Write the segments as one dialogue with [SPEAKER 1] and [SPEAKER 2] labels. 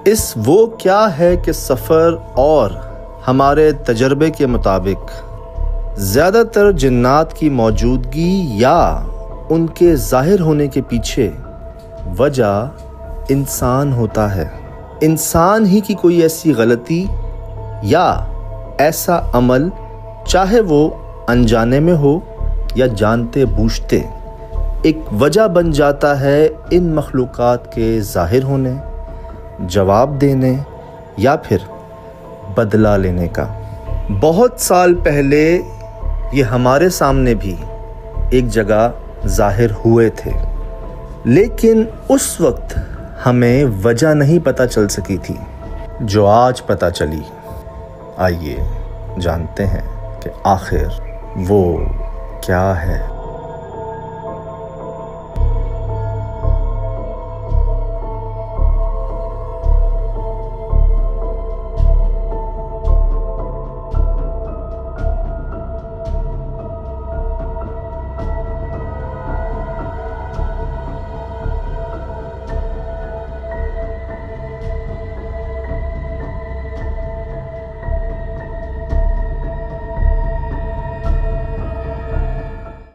[SPEAKER 1] इस वो क्या है कि सफ़र और हमारे तजर्बे के मुताबिक ज़्यादातर जिन्नात की मौजूदगी या उनके ज़ाहिर होने के पीछे वजह इंसान होता है। इंसान ही की कोई ऐसी गलती या ऐसा अमल, चाहे वो अनजाने में हो या जानते बूझते, एक वजह बन जाता है इन मखलूक़ात के ज़ाहिर होने, जवाब देने या फिर बदला लेने का। बहुत साल पहले ये हमारे सामने भी एक जगह ज़ाहिर हुए थे, लेकिन उस वक्त हमें वजह नहीं पता चल सकी थी जो आज पता चली। आइए जानते हैं कि आखिर वो क्या है।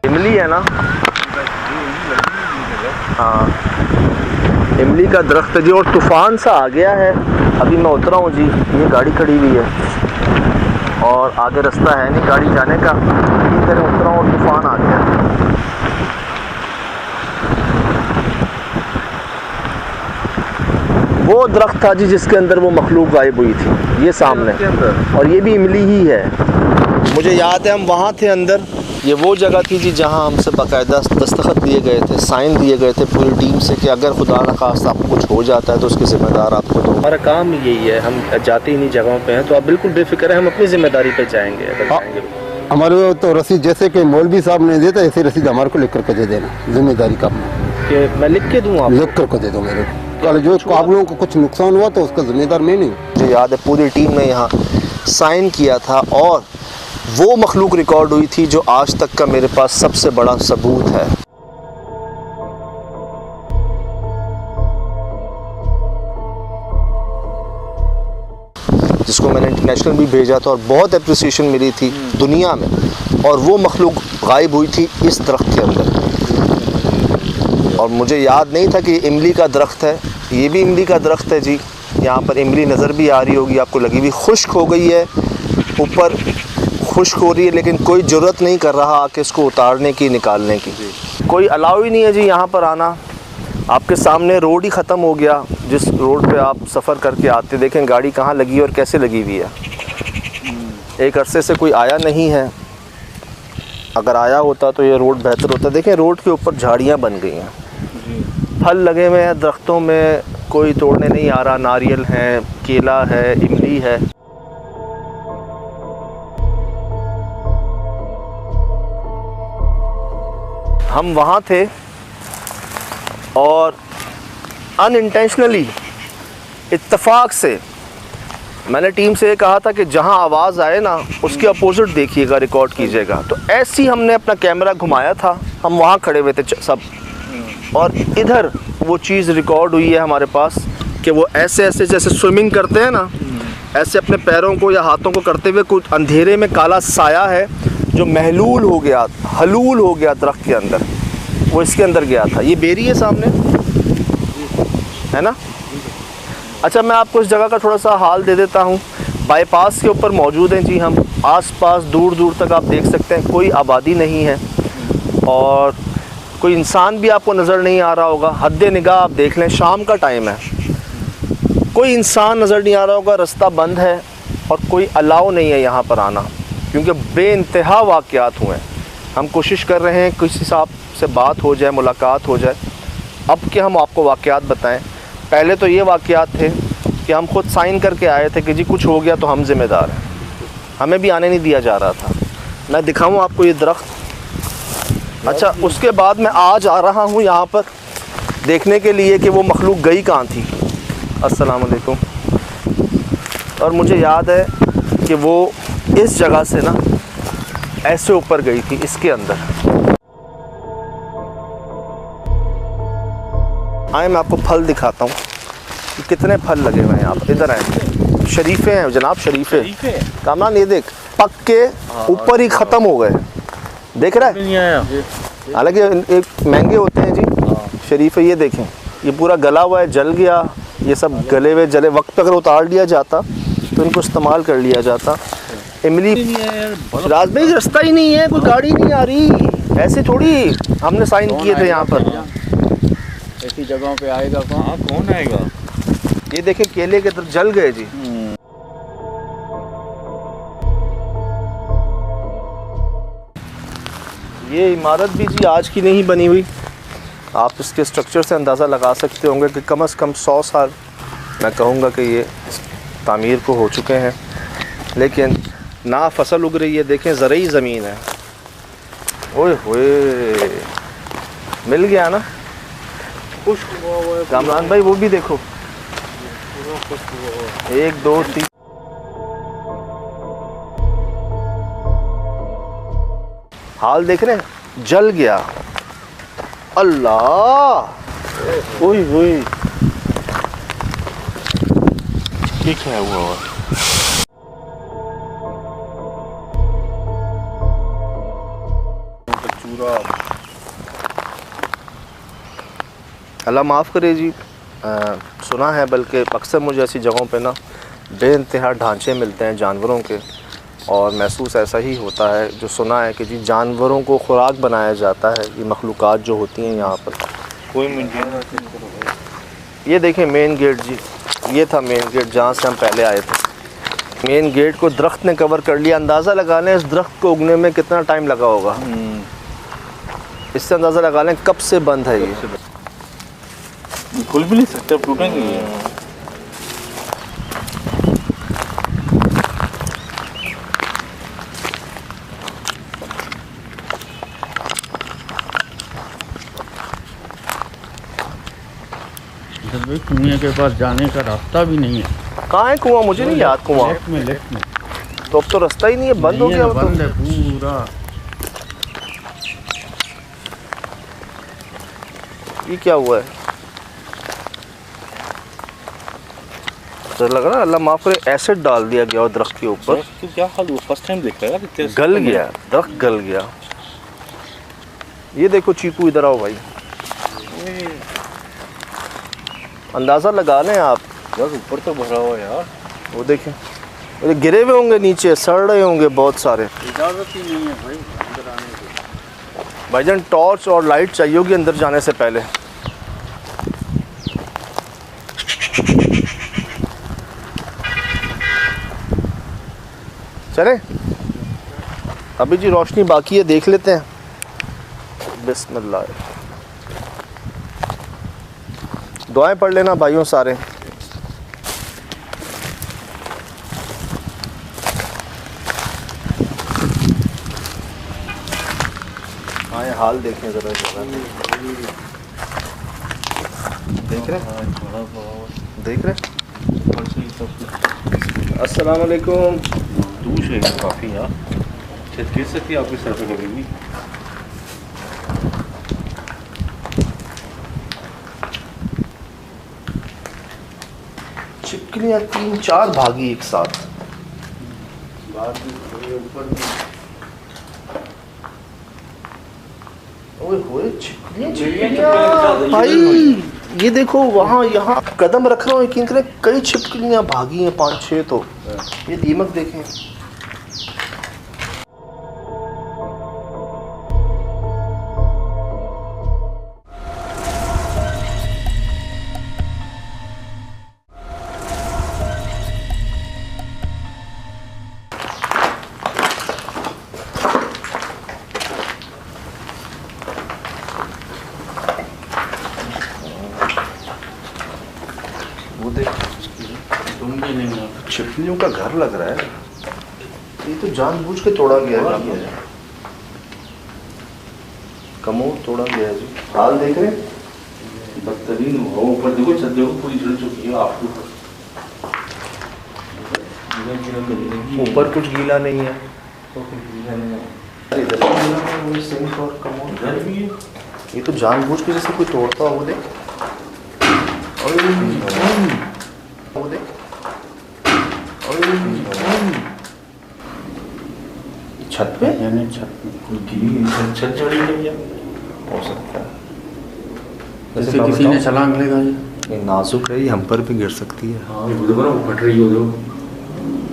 [SPEAKER 1] इमली है ना? हाँ, इमली का दरख्त है जी। और तूफ़ान सा आ गया है। अभी मैं उतरा हूँ जी, ये गाड़ी खड़ी हुई है और आगे रास्ता है नहीं गाड़ी जाने का। इधर उतरा हूँ और तूफ़ान आ गया। वो दरख्त था जी जिसके अंदर वो मखलूक गायब हुई थी, ये सामने, और ये भी इमली ही है। मुझे याद है हम वहाँ थे अंदर। ये वो जगह थी जी जहाँ हमसे बाकायदा दस्तखत दिए गए थे, साइन दिए गए थे पूरी टीम से कि अगर खुदा न खास्ता आपको कुछ हो जाता है तो उसकी ज़िम्मेदार आपको दो। हमारा काम यही है, हम जाते ही नहीं जगहों पे हैं, तो आप बिल्कुल बेफिक्र है, हम अपनी ज़िम्मेदारी पे जाएंगे।
[SPEAKER 2] हमारे तो रसीद जैसे कि मौलवी साहब ने देता, ऐसी रसीद हमारे को लिख करके दे देना, जिम्मेदारी का
[SPEAKER 1] कि मैं लिख के दूँ, आप
[SPEAKER 2] लिख करके दे दो मेरे को। जो आप लोगों को कुछ नुकसान हुआ तो उसका जिम्मेदार मैं नहीं।
[SPEAKER 1] मुझे याद है पूरी टीम ने यहाँ साइन किया था और वो मखलूक रिकॉर्ड हुई थी जो आज तक का मेरे पास सबसे बड़ा सबूत है। जिसको मैंने इंटरनेशनल भी भेजा था और बहुत अप्रिसिएशन मिली थी दुनिया में, और वो मखलूक गायब हुई थी इस दरख्त के अंदर। और मुझे याद नहीं था कि ये इमली का दरख्त है। ये भी इमली का दरख्त है जी। यहाँ पर इमली नज़र भी आ रही होगी आपको, लगी हुई, खुश्क हो गई है, ऊपर खुश्क हो रही है, लेकिन कोई ज़रूरत नहीं कर रहा आके इसको उतारने की, निकालने की। कोई अलाउ ही नहीं है जी यहाँ पर आना। आपके सामने रोड ही ख़त्म हो गया, जिस रोड पे आप सफ़र करके आते। देखें गाड़ी कहाँ लगी और कैसे लगी हुई है। एक अरसे से कोई आया नहीं है। अगर आया होता तो ये रोड बेहतर होता। देखें रोड के ऊपर झाड़ियाँ बन गई हैं, फल लगे हुए हैं दरख्तों में, कोई तोड़ने नहीं आ रहा। नारियल है, केला है, इमली है। हम वहाँ थे और अनइंटेंशनली, इत्तेफाक से, मैंने टीम से ये कहा था कि जहाँ आवाज़ आए ना उसके अपोजिट देखिएगा, रिकॉर्ड कीजिएगा। तो ऐसे ही हमने अपना कैमरा घुमाया था, हम वहाँ खड़े हुए थे सब, और इधर वो चीज़ रिकॉर्ड हुई है हमारे पास कि वो ऐसे ऐसे जैसे स्विमिंग करते हैं ना, ऐसे अपने पैरों को या हाथों को करते हुए कुछ अंधेरे में काला साया है जो महलूल हो गया, हलूल हो गया दरख्त के अंदर, वो इसके अंदर गया था। ये बेरी है सामने, है ना? अच्छा, मैं आपको इस जगह का थोड़ा सा हाल दे देता हूँ। बाईपास के ऊपर मौजूद हैं जी हम। आसपास दूर दूर तक आप देख सकते हैं कोई आबादी नहीं है और कोई इंसान भी आपको नज़र नहीं आ रहा होगा। हद्दे निगाह आप देख लें, शाम का टाइम है, कोई इंसान नज़र नहीं आ रहा होगा। रास्ता बंद है और कोई अलाउ नहीं है यहाँ पर आना, क्योंकि बेइंतहा वाक़यात हुए हैं। हम कोशिश कर रहे हैं किसी साहब से बात हो जाए, मुलाकात हो जाए। अब कि हम आपको वाक़यात बताएं। पहले तो ये वाक़यात थे कि हम ख़ुद साइन करके आए थे कि जी कुछ हो गया तो हम ज़िम्मेदार हैं, हमें भी आने नहीं दिया जा रहा था। मैं दिखाऊं आपको ये दरख्त। अच्छा, उसके बाद मैं आज आ रहा हूँ यहाँ पर देखने के लिए कि वो मखलूक गई कहाँ थी। अस्सलाम वालेकुम। और मुझे याद है कि वो इस जगह से ना ऐसे ऊपर गई थी, इसके अंदर। आए मैं आपको फल दिखाता हूँ। कि कितने फल लगे हुए हैं यहाँ पर। इधर आए, शरीफे हैं जनाब, शरीफे। कामरान ये देख, पक के ऊपर ही ख़त्म हो गए, देख रहा है। हालांकि एक महंगे होते हैं जी शरीफे। ये देखें, ये पूरा गला हुआ है, जल गया। ये सब गले हुए जले वक्त पे अगर उतार लिया जाता तो इनको इस्तेमाल कर लिया जाता। इमली, राज भाई रास्ता ही नहीं है, कोई गाड़ी नहीं आ रही। ऐसे थोड़ी हमने साइन किए थे यहाँ पर।
[SPEAKER 3] ऐसी जगहों पे आएगा कौन आएगा।
[SPEAKER 1] ये देखें केले के तरफ जल गए जी। ये इमारत भी जी आज की नहीं बनी हुई। आप इसके स्ट्रक्चर से अंदाज़ा लगा सकते होंगे कि कम से कम 100 साल मैं कहूँगा कि ये तामीर को हो चुके हैं। लेकिन ना फसल उग रही है, देखें ज़रई ज़मीन है। ओए होए, मिल गया ना। कामरान भाई वो भी देखो, 1 2 3 हाल देख रहे हैं, जल गया। अल्लाह, ओए होए,
[SPEAKER 3] ये क्या हुआ।
[SPEAKER 1] अल्लाह माफ़ करे जी। सुना है, बल्कि अक्सर मुझे ऐसी जगहों पे ना बेइंतहा ढांचे मिलते हैं जानवरों के, और महसूस ऐसा ही होता है। जो सुना है कि जी जानवरों को खुराक बनाया जाता है, ये मखलूक़ात जो होती हैं यहाँ पर। ये देखें मेन गेट जी, ये था मेन गेट जहाँ से हम पहले आए थे। मेन गेट को दरख्त ने कवर कर लिया। अंदाज़ा लगा लें इस दरख्त को उगने में कितना टाइम लगा होगा। इससे अंदाज़ा लगा लें कब से बंद है ये।
[SPEAKER 3] खुल भी नहीं सकते, टूटेंगे ये। कुएं के पास जाने का रास्ता भी नहीं है।
[SPEAKER 1] कहाँ है कुआं, मुझे नहीं याद कुआं।
[SPEAKER 3] लेफ्ट में
[SPEAKER 1] तो अब तो रास्ता ही नहीं है, बंद हो गया।
[SPEAKER 3] बंद है पूरा।
[SPEAKER 1] ये क्या हुआ है, तो लग रहा है अल्लाह माफ़ करे एसिड डाल दिया गया और दरख्त के ऊपर।
[SPEAKER 3] क्या हाल हुआ, फर्स्ट टाइम देख रहा है।
[SPEAKER 1] गल गया, दरख्त गल गया। ये देखो चीकू, इधर आओ भाई, अंदाज़ा लगा लें आप।
[SPEAKER 3] यार ऊपर तो भरा हुआ यार।
[SPEAKER 1] वो देखें, वो गिरे हुए होंगे नीचे, सड़ रहे होंगे बहुत सारे।
[SPEAKER 3] इजाज़त ही नहीं है भाई अंदर आने की।
[SPEAKER 1] भाईजान टॉर्च और लाइट चाहिए होगी अंदर जाने से पहले। चले अभी जी, रोशनी बाकी है, देख लेते हैं। बिस्मिल्लाह, दुआएं पढ़ लेना भाइयों सारे। आए हाल देखें जरा, देख रहे अस्सलाम वालेकुम।
[SPEAKER 3] दूर है काफ़ी यार। छत गिर सकती है आपके सर पे कभी भी।
[SPEAKER 1] छिपकलियाँ 3-4 भागी एक साथ। ओए होए, छिपकलियाँ भाई, ये देखो वहाँ यहाँ कदम रख रहा हूँ, यकीन करें कई छिपकलियाँ भागी हैं, 5-6 तो। ये दीमक देखें, वो देख, छिपकलियों का घर लग रहा है। ये तो जानबूझ के तोड़ा गया है, कमोड तोड़ा गया है जी। हाल देख रहे हैं,
[SPEAKER 3] बदतरीन हुआ। ऊपर देखो, छत देखो पूरी जल चुकी है। आपके
[SPEAKER 1] ऊपर कुछ गीला नहीं है।
[SPEAKER 3] घर भी है।
[SPEAKER 1] ये तो जानबूझ के जैसे कोई तोड़ता हो, वो देख। वो देख। छत पे
[SPEAKER 3] यानी छत कोई गिरी छत चढ़ी गई है,
[SPEAKER 1] हो सकता है।
[SPEAKER 3] जैसे किसी ने छलांग लगाई।
[SPEAKER 1] ये नाजुक है, ये हम पर भी गिर सकती है।
[SPEAKER 3] हाँ ये देखो ना, वो फट रही हो जो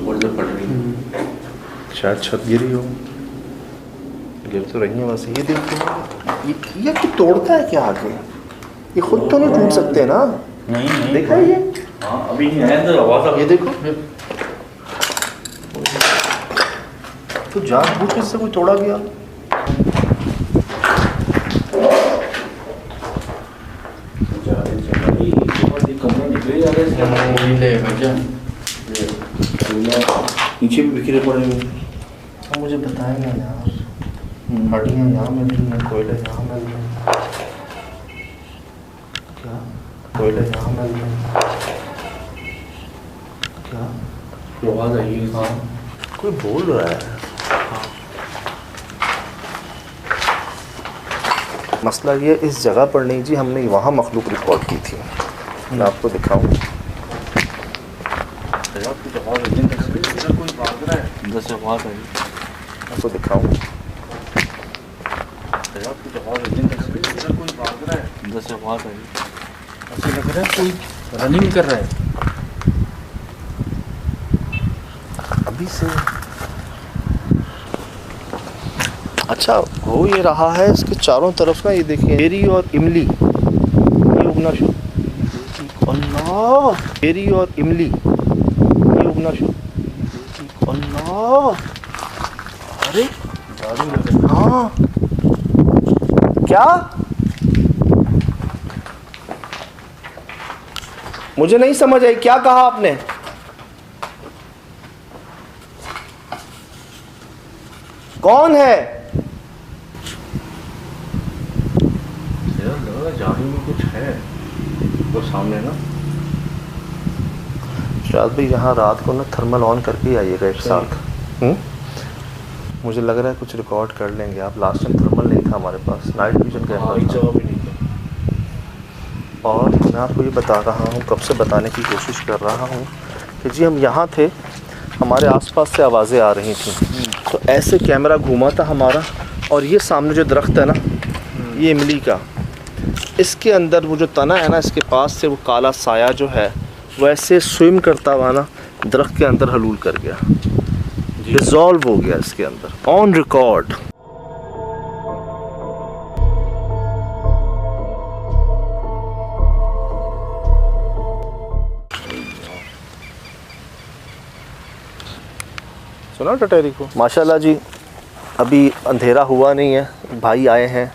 [SPEAKER 3] और जब फट रही है
[SPEAKER 1] शायद छत गिरी हो, गिर तो रही है बस। ये देखो, ये कि तोड़ता है क्या आगे? ये खुद तो नहीं टूट सकते ना।
[SPEAKER 3] नहीं नहीं
[SPEAKER 1] देखा है ये?
[SPEAKER 3] हाँ अभी है अंदर आवाज।
[SPEAKER 1] ये देखो, तो जानबूझ के इससे कोई तोड़ा गया।
[SPEAKER 3] कमरे निकले जा रहे हैं, नीचे भी बिखरे पड़े हुए।
[SPEAKER 1] अब मुझे बताएंगे यार, हड्डियाँ यहाँ मिल रही हैं, कोयले यहाँ मिल रहे हैं, क्या कोयले यहाँ मिल रहे हैं, क्या
[SPEAKER 3] आवाज आई है। हाँ
[SPEAKER 1] कोई बोल रहा है। मसला ये इस जगह पर नहीं जी, हमने वहाँ मखलूक रिकॉर्ड की थी। मैं आपको दिखाऊँ, आपको दिखाऊँ।
[SPEAKER 3] ऐसे लग रहा है कोई रनिंग कर रहा है
[SPEAKER 1] अभी से। अच्छा हो ये रहा है, इसके चारों तरफ ना ये देखिए बेरी और इमली ये उगना शुरू। अल्लाह, बेरी और इमली ये उगना शुरू। अल्लाह, अरे हाँ, क्या? मुझे नहीं समझ आई, क्या कहा आपने? कौन है?
[SPEAKER 3] जाने में कुछ है वो सामने ना।
[SPEAKER 1] शायद भाई यहाँ रात को ना थर्मल ऑन करके ही आइएगा एक साथ। मुझे लग रहा है कुछ रिकॉर्ड कर लेंगे आप। लास्ट टाइम थर्मल नहीं था हमारे पास, नाइट विजन कैमरा था।
[SPEAKER 3] जवाब ही नहीं था।
[SPEAKER 1] और मैं आपको ये बता रहा हूँ, कब से बताने की कोशिश कर रहा हूँ कि जी हम यहाँ थे, हमारे आसपास से आवाज़ें आ रही थी, तो ऐसे कैमरा घूमा था हमारा। और ये सामने जो दरख्त है ना, ये इमली का, इसके अंदर वो जो तना है ना, इसके पास से वो काला साया जो है वैसे स्विम करता हुआ ना दरख्त के अंदर हलूल कर गया, डिज़ोल्व हो गया इसके अंदर, ऑन रिकॉर्ड। सुना टटेरी को? माशाल्लाह जी, अभी अंधेरा हुआ नहीं है, भाई आए हैं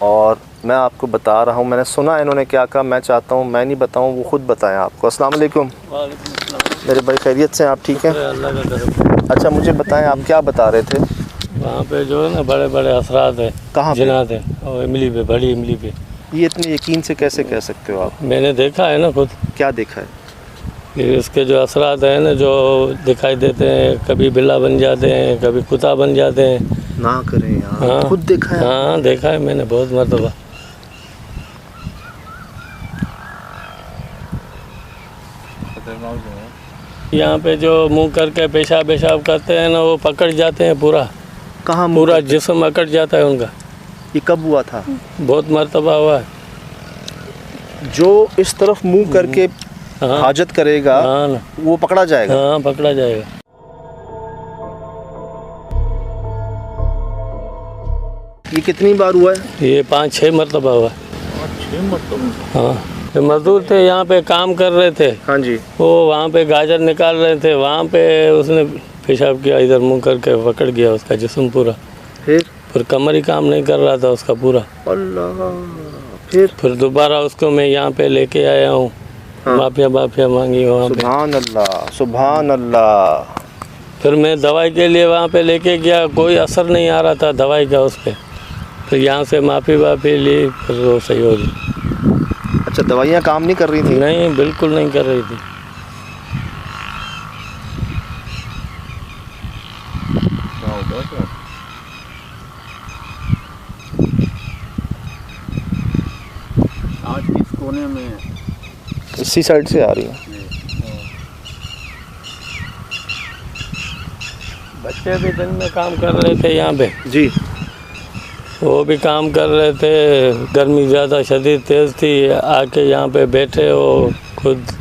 [SPEAKER 1] और मैं आपको बता रहा हूँ। मैंने सुना इन्होंने क्या कहा, मैं चाहता हूँ मैं नहीं बताऊँ, वो खुद बताएं आपको। अस्सलाम वालेकुम मेरे भाई, खैरियत से? आप ठीक हैं?
[SPEAKER 4] अल्लाह का करम।
[SPEAKER 1] अच्छा मुझे बताएं, आप क्या बता रहे थे?
[SPEAKER 4] वहाँ पे जो है ना बड़े बड़े असरात है,
[SPEAKER 1] कहाँ पे?
[SPEAKER 4] जिनात है, और इमली पे, बड़ी इमली पे।
[SPEAKER 1] ये इतने यकीन से कैसे कह सकते हो आप?
[SPEAKER 4] मैंने देखा है ना खुद
[SPEAKER 1] क्या देखा है?
[SPEAKER 4] कि इसके जो असरात हैं ना, जो दिखाई देते हैं, कभी बिल्ला बन जाते हैं, कभी कुत्ता बन जाते हैं।
[SPEAKER 1] ना करें यार,
[SPEAKER 4] हाँ।
[SPEAKER 1] खुद देखा है?
[SPEAKER 4] हाँ देखा है मैंने बहुत मरतबा। यहाँ पे जो मुंह करके पेशाब पेशाब करते हैं ना, वो पकड़ जाते हैं पूरा,
[SPEAKER 1] कहाँ?
[SPEAKER 4] पूरा जिस्म अकड़ जाता है उनका।
[SPEAKER 1] ये कब हुआ था?
[SPEAKER 4] बहुत मरतबा हुआ है।
[SPEAKER 1] जो इस तरफ मुंह करके
[SPEAKER 4] हाँ
[SPEAKER 1] हाजत करेगा
[SPEAKER 4] हाँ ना,
[SPEAKER 1] वो पकड़ा जाएगा।
[SPEAKER 4] हाँ पकड़ा जाएगा।
[SPEAKER 1] ये कितनी बार हुआ है?
[SPEAKER 4] ये 5-6 मरतबा हुआ।
[SPEAKER 3] 6 मरतबा?
[SPEAKER 4] हाँ, तो मजदूर थे यहाँ पे, काम कर रहे थे,
[SPEAKER 1] हाँ जी।
[SPEAKER 4] वो वहाँ पे गाजर निकाल रहे थे, वहाँ पे उसने पेशाब किया, इधर मुंह करके पकड़ गया उसका जिस्म पूरा। फिर कमर ही काम नहीं कर रहा था उसका पूरा।
[SPEAKER 1] अल्लाह। फिर
[SPEAKER 4] दोबारा उसको मैं यहाँ पे लेके आया हूँ।
[SPEAKER 1] हाँ।
[SPEAKER 4] माफिया मांगी वहाँ पे।
[SPEAKER 1] सुभान अल्लाह, सुभान अल्लाह।
[SPEAKER 4] फिर मैं दवाई के लिए वहाँ पे लेके गया, कोई असर नहीं आ रहा था दवाई का उस पर। फिर यहाँ से माफ़ी ली, फिर वो सही हो गई।
[SPEAKER 1] अच्छा, दवाइयाँ काम नहीं कर रही थी?
[SPEAKER 4] नहीं, बिल्कुल नहीं कर रही थी।
[SPEAKER 3] आज इस कोने में
[SPEAKER 1] इसी साइड से आ रही है।
[SPEAKER 4] बच्चे भी दिन में काम कर रहे थे यहाँ पे,
[SPEAKER 1] जी।
[SPEAKER 4] वो भी काम कर रहे थे। गर्मी ज़्यादा शदीद तेज़ थी, आके यहाँ पे बैठे वो खुद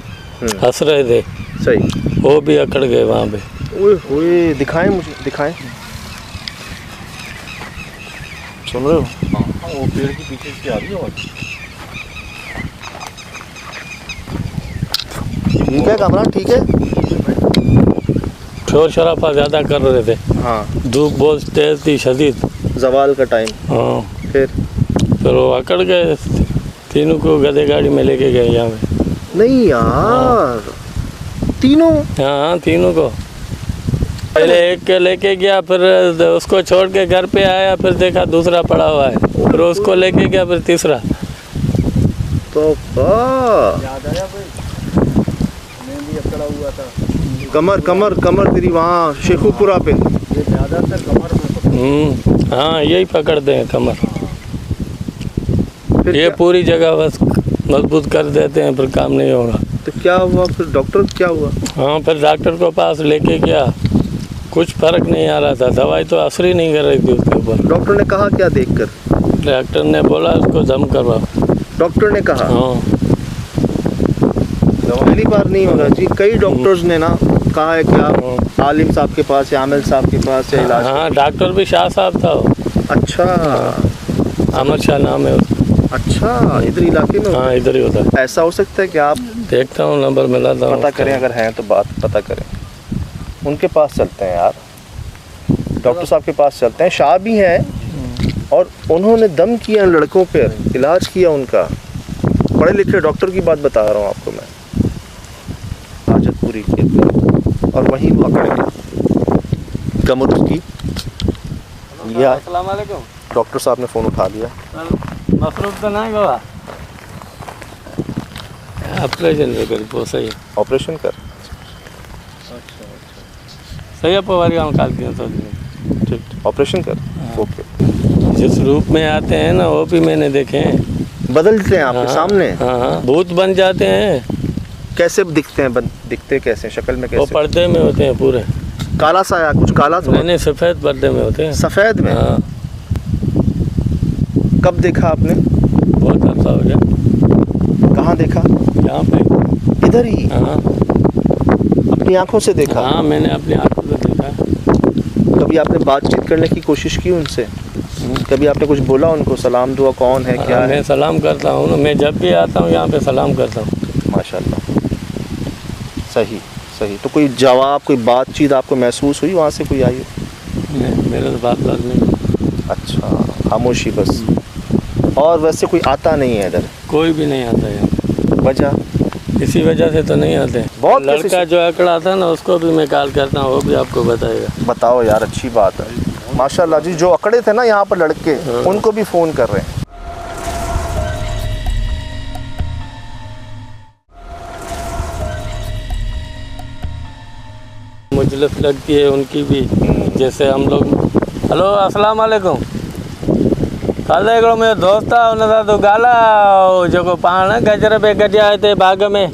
[SPEAKER 4] हंस रहे थे।
[SPEAKER 1] सही।
[SPEAKER 4] वो भी अकड़ गए वहाँ पे।
[SPEAKER 1] ओए दिखाएं, मुझे दिखाएं। सुन रहे हो?
[SPEAKER 3] हाँ, वो पेड़ के पीछे से आ रही है आवाज़।
[SPEAKER 1] ठीक है कमरा, ठीक है।
[SPEAKER 4] शोर शराबा ज़्यादा कर रहे थे।
[SPEAKER 1] हाँ,
[SPEAKER 4] धूप बहुत तेज़ थी, शदीद।
[SPEAKER 1] जवाल का टाइम।
[SPEAKER 4] हाँ,
[SPEAKER 1] फिर
[SPEAKER 4] वो अकड़ गए। तीनों को गधे गाड़ी में लेके गए यहाँ पे।
[SPEAKER 1] नहीं यार, तीनों?
[SPEAKER 4] हाँ, तीनों को। पहले एक के लेके गया, फिर उसको छोड़ के घर पे आया, फिर देखा दूसरा पड़ा हुआ है, फिर उसको लेके गया, फिर तीसरा।
[SPEAKER 1] तो कमर कमर कमर तेरी वहाँ शेखुपुरा पे।
[SPEAKER 4] हाँ, यही पकड़ते हैं कमर।
[SPEAKER 1] फिर
[SPEAKER 4] ये
[SPEAKER 1] क्या?
[SPEAKER 4] पूरी जगह बस मजबूत कर देते हैं, फिर काम नहीं होगा।
[SPEAKER 1] तो क्या हुआ फिर? डॉक्टर क्या हुआ?
[SPEAKER 4] हाँ, फिर डॉक्टर को पास लेके गया, कुछ फर्क नहीं आ रहा था। दवाई तो असर ही नहीं कर रही थी उसके ऊपर।
[SPEAKER 1] डॉक्टर ने कहा क्या देखकर?
[SPEAKER 4] डॉक्टर ने बोला उसको दम करवाओ।
[SPEAKER 1] डॉक्टर ने कहा?
[SPEAKER 4] हाँ,
[SPEAKER 1] पहली बार नहीं हो रहा जी, कई डॉक्टर्स ने ना कहा है कि आप आलिम साहब के पास या आमिर साहब के पास या इलाज।
[SPEAKER 4] हाँ, डॉक्टर भी शाह साहब था वो।
[SPEAKER 1] अच्छा,
[SPEAKER 4] अमर शाह नाम है उसका।
[SPEAKER 1] अच्छा, इधर इलाके में?
[SPEAKER 4] हाँ, इधर ही होता है।
[SPEAKER 1] ऐसा हो सकता है कि आप
[SPEAKER 4] देखता हूँ, नंबर मिलाता हूँ।
[SPEAKER 1] पता करें, अगर हैं तो बात पता करें। उनके पास चलते हैं यार, डॉक्टर साहब के पास चलते हैं। शाह भी हैं और उन्होंने दम किया लड़कों पर, इलाज किया उनका। पढ़े लिखे डॉक्टर की बात बता रहा हूँ आपको मैं। हाजतपुरी के और वहीं वो अकड़ गए कमर उसकी। यह
[SPEAKER 4] अस्सलाम वालेकुम।
[SPEAKER 1] डॉक्टर साहब ने फ़ोन उठा लिया।
[SPEAKER 4] मसरूफ तो नहीं गवा ऑपरेशन कर सही
[SPEAKER 1] ऑपरेशन कर।
[SPEAKER 4] सही है, पवारी गाँव काल दिया तो
[SPEAKER 1] ठीक, ऑपरेशन कर। ओके।
[SPEAKER 4] जिस रूप में आते हैं ना, वो भी मैंने देखे हैं।
[SPEAKER 1] बदलते हैं आपके
[SPEAKER 4] हाँ,
[SPEAKER 1] सामने?
[SPEAKER 4] हाँ, भूत बन जाते हैं।
[SPEAKER 1] कैसे दिखते हैं? दिखते कैसे, शक्ल में
[SPEAKER 4] वो
[SPEAKER 1] कैसे?
[SPEAKER 4] पर्दे में होते हैं पूरे।
[SPEAKER 1] काला सा या कुछ काला सा?
[SPEAKER 4] नहीं, सफ़ेद पर्दे में होते हैं।
[SPEAKER 1] सफ़ेद में?
[SPEAKER 4] हाँ।
[SPEAKER 1] कब देखा आपने?
[SPEAKER 4] बहुत अच्छा हो गया।
[SPEAKER 1] कहाँ देखा?
[SPEAKER 4] यहाँ पे।
[SPEAKER 1] इधर ही?
[SPEAKER 4] हाँ,
[SPEAKER 1] अपनी आंखों से देखा?
[SPEAKER 4] हाँ, मैंने अपनी आंखों से देखा।
[SPEAKER 1] कभी आपने बातचीत करने की कोशिश की उनसे? कभी आपने कुछ बोला उनको? सलाम दुआ कौन है, क्या है?
[SPEAKER 4] मैं सलाम करता हूँ ना, मैं जब भी आता हूँ यहाँ पे सलाम करता हूँ।
[SPEAKER 1] माशाल्लाह, सही सही। तो कोई जवाब, कोई बातचीत आपको महसूस हुई वहाँ से? कोई आई?
[SPEAKER 4] नहीं, मेरे तो बात नहीं।
[SPEAKER 1] अच्छा, खामोशी बस। और वैसे कोई आता नहीं है इधर?
[SPEAKER 4] कोई भी नहीं आता यहाँ।
[SPEAKER 1] वजह?
[SPEAKER 4] इसी वजह से तो नहीं आते।
[SPEAKER 1] बहुत
[SPEAKER 4] लड़का जो अकड़ा था ना, उसको भी मैं कॉल करता हूँ, वो भी आपको बताएगा।
[SPEAKER 1] बताओ यार, अच्छी बात है। माशाल्लाह जी, जो अकड़े थे ना यहाँ पर लड़के, उनको भी फ़ोन कर रहे हैं।
[SPEAKER 4] मुजलस लगती है उनकी भी, जैसे हम लोग। हेलो, अस्सलाम वालेकुम। कल हिकिड़ो मुंहिंजो दोस्त आहे, हुन सां तूं ॻाल्हाए जेको पाण गजर पे गॾिया हिते बाग़ में,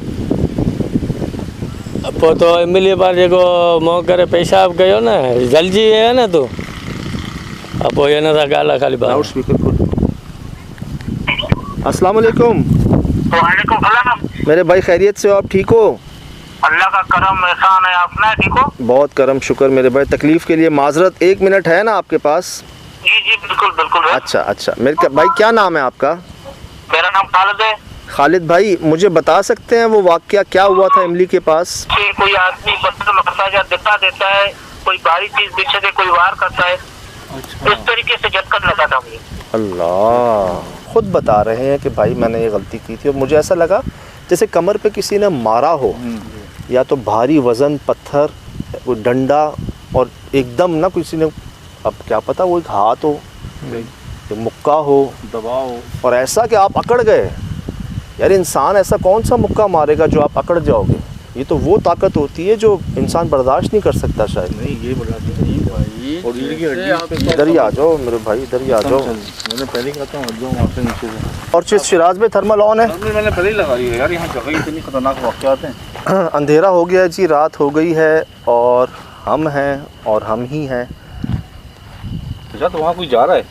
[SPEAKER 4] पोइ तो इमली पर जेको मोह करे पेशाब कयो न, जलिजी वियो न तूं, पोइ हिन सां ॻाल्हाए खाली
[SPEAKER 1] लाउड
[SPEAKER 4] बाबा।
[SPEAKER 1] स्पीकर खोल। अस्सलाम वालेकुम।
[SPEAKER 5] वालेकुम सलाम।
[SPEAKER 1] मेरे भाई, खैरियत से हो आप? ठीक हो?
[SPEAKER 5] अल्लाह का करम एहसान है, अपना ठीक हो?
[SPEAKER 1] बहुत करम शुक्र मेरे भाई। तकलीफ़ के लिए माजरत, 1 मिनट है ना आपके पास?
[SPEAKER 5] जी जी बिल्कुल बिल्कुल।
[SPEAKER 1] अच्छा अच्छा, मेरे भाई क्या नाम है आपका?
[SPEAKER 5] मेरा नाम खालिद है।
[SPEAKER 1] खालिद भाई, मुझे बता सकते हैं वो वाकया क्या हुआ था इमली के पास?
[SPEAKER 5] कि कोई आदमी पत्थर मरता या दिखा देता है, कोई भारी चीज पीछे से कोई वार करता है, इस तरीके से झटका लगा था मुझे।
[SPEAKER 1] अल्लाह, खुद बता रहे हैं कि भाई मैंने ये गलती की थी और मुझे ऐसा लगा जैसे कमर पे किसी ने मारा हो, या तो भारी वज़न पत्थर, वो डंडा, और एकदम ना किसी ने, अब क्या पता वो एक हाथ हो, एक मुक्का हो,
[SPEAKER 3] दबाव,
[SPEAKER 1] और ऐसा कि आप अकड़ गए। यार इंसान ऐसा कौन सा मुक्का मारेगा जो आप अकड़ जाओगे? ये तो वो ताकत होती है जो इंसान बर्दाश्त नहीं कर सकता शायद।
[SPEAKER 3] नहीं ये बड़ा भाई, और रीढ़ की हड्डी
[SPEAKER 1] इधर ही आ जाओ मेरे भाई, इधर ही आ जाओ।
[SPEAKER 3] मैंने पहले ही कहता हूँ हट जाओ वहाँ से नीचे से।
[SPEAKER 1] और चीज़ शिराज में थर्मल ऑन है?
[SPEAKER 3] मैंने पहले ही लगा दी है यार, यहाँ जगह इतनी खतरनाक वाक़यात हैं।
[SPEAKER 1] अंधेरा हो गया जी, रात हो गई है और हम हैं और हम ही हैं।
[SPEAKER 3] तो वहाँ कोई जा रहा है,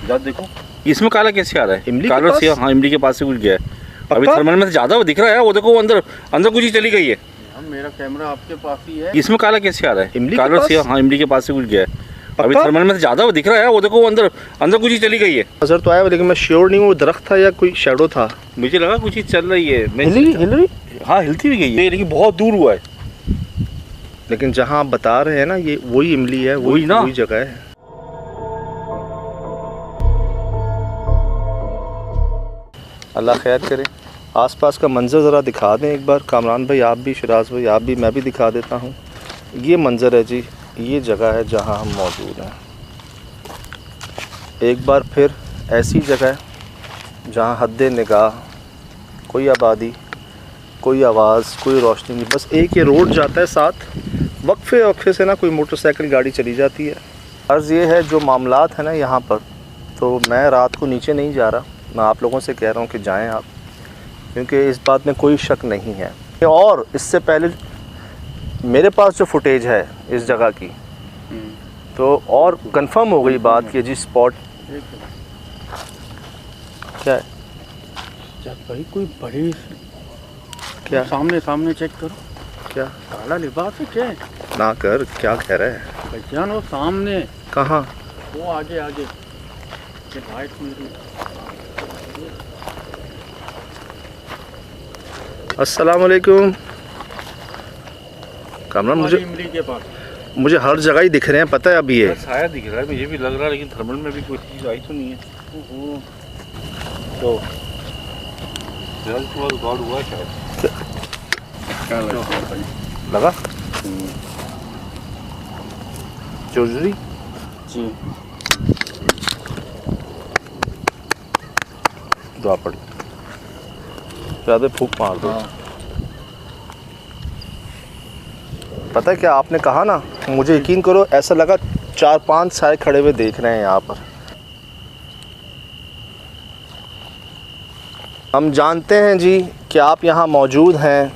[SPEAKER 3] जा देखो। इसमें काला कैसे आ रहा है?
[SPEAKER 1] इमली के
[SPEAKER 3] काला
[SPEAKER 1] पास?
[SPEAKER 3] से, हाँ इमली के पास से कुछ गया है। अभी
[SPEAKER 1] पक्का?
[SPEAKER 3] थर्मल में से ज़्यादा वो दिख रहा है, वो देखो वो अंदर अंदर कुछ ही चली गई है।
[SPEAKER 2] मेरा कैमरा आपके पास ही है।
[SPEAKER 3] इसमें काला कैसे आ रहा है?
[SPEAKER 1] इमली के
[SPEAKER 3] काला से,
[SPEAKER 1] पास?
[SPEAKER 3] हाँ इमली के पास से कुछ गया है। अभी
[SPEAKER 1] पक्का?
[SPEAKER 3] थर्मल में से ज़्यादा वो दिख रहा है, वो देखो वो अंदर अंदर कुछ ही चली गई है।
[SPEAKER 1] नजर तो आया लेकिन मैं श्योर नहीं हूँ वो दरख्त था या कोई शेडो था।
[SPEAKER 3] मुझे लगा कुछ ही चल रही है। मैं
[SPEAKER 1] हिल रही?
[SPEAKER 3] हाँ हिलती भी गई है, लेकिन बहुत दूर हुआ है।
[SPEAKER 1] लेकिन जहाँ आप बता रहे हैं ना, ये वही इमली है,
[SPEAKER 3] वही ना?
[SPEAKER 1] वही जगह है। अल्लाह खैर करे। आसपास का मंज़र ज़रा दिखा दें एक बार कामरान भाई, आप भी, शिराज भाई आप भी, मैं भी दिखा देता हूँ। ये मंज़र है जी, ये जगह है जहाँ हम मौजूद हैं। एक बार फिर ऐसी जगह जहाँ हद्दे निगाह, कोई आबादी, कोई आवाज़, कोई रोशनी नहीं, बस एक ये रोड जाता है, साथ वक्फे वक्फे से ना कोई मोटरसाइकिल गाड़ी चली जाती है। अर्ज़ ये है जो मामलात है ना यहाँ पर, तो मैं रात को नीचे नहीं जा रहा, मैं आप लोगों से कह रहा हूँ कि जाएं आप, क्योंकि इस बात में कोई शक नहीं है। और इससे पहले मेरे पास जो फुटेज है इस जगह की, तो और कंफर्म हो गई बात कि जी स्पॉट क्या है।
[SPEAKER 2] भाई कोई बड़ी
[SPEAKER 1] क्या
[SPEAKER 2] सामने सामने चेक करो,
[SPEAKER 1] क्या
[SPEAKER 2] काला लिबास है क्या है?
[SPEAKER 1] ना कर, क्या कह रहा है?
[SPEAKER 2] भैया वो सामने,
[SPEAKER 1] कहाँ?
[SPEAKER 2] वो आगे आगे ये वाइट मेरी।
[SPEAKER 1] अस्सलाम वालेकुम कामरान,
[SPEAKER 2] इमली के पास
[SPEAKER 1] मुझे हर जगह ही दिख रहे हैं, पता है अभी ये।
[SPEAKER 3] साया दिख रहा है, मुझे भी लग रहा है, लेकिन थर्मल में भी कोई चीज़ आई तो नहीं है। तो रिकॉर्ड हुआ शायद,
[SPEAKER 2] क्या लगता है?
[SPEAKER 1] लगा जोजरी
[SPEAKER 2] जी
[SPEAKER 1] दुआ पड़ी, ज़्यादा फूक मार दो। पता है क्या आपने कहा ना, मुझे यकीन करो ऐसा लगा 4-5 साए खड़े हुए देख रहे हैं यहाँ पर। हम जानते हैं जी कि आप यहाँ मौजूद हैं,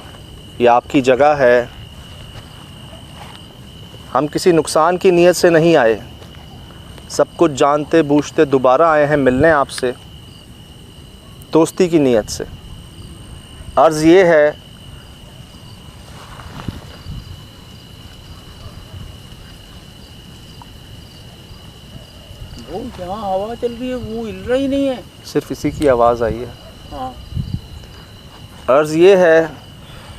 [SPEAKER 1] ये आपकी जगह है। हम किसी नुकसान की नीयत से नहीं आए, सब कुछ जानते बूझते दोबारा आए हैं मिलने आपसे, दोस्ती की नीयत से। अर्ज़ ये है
[SPEAKER 2] वो जहाँ हवा चल रही है वो हिल रही नहीं है।
[SPEAKER 1] सिर्फ इसी की आवाज़ आई है।
[SPEAKER 2] हाँ
[SPEAKER 1] अर्ज़ ये है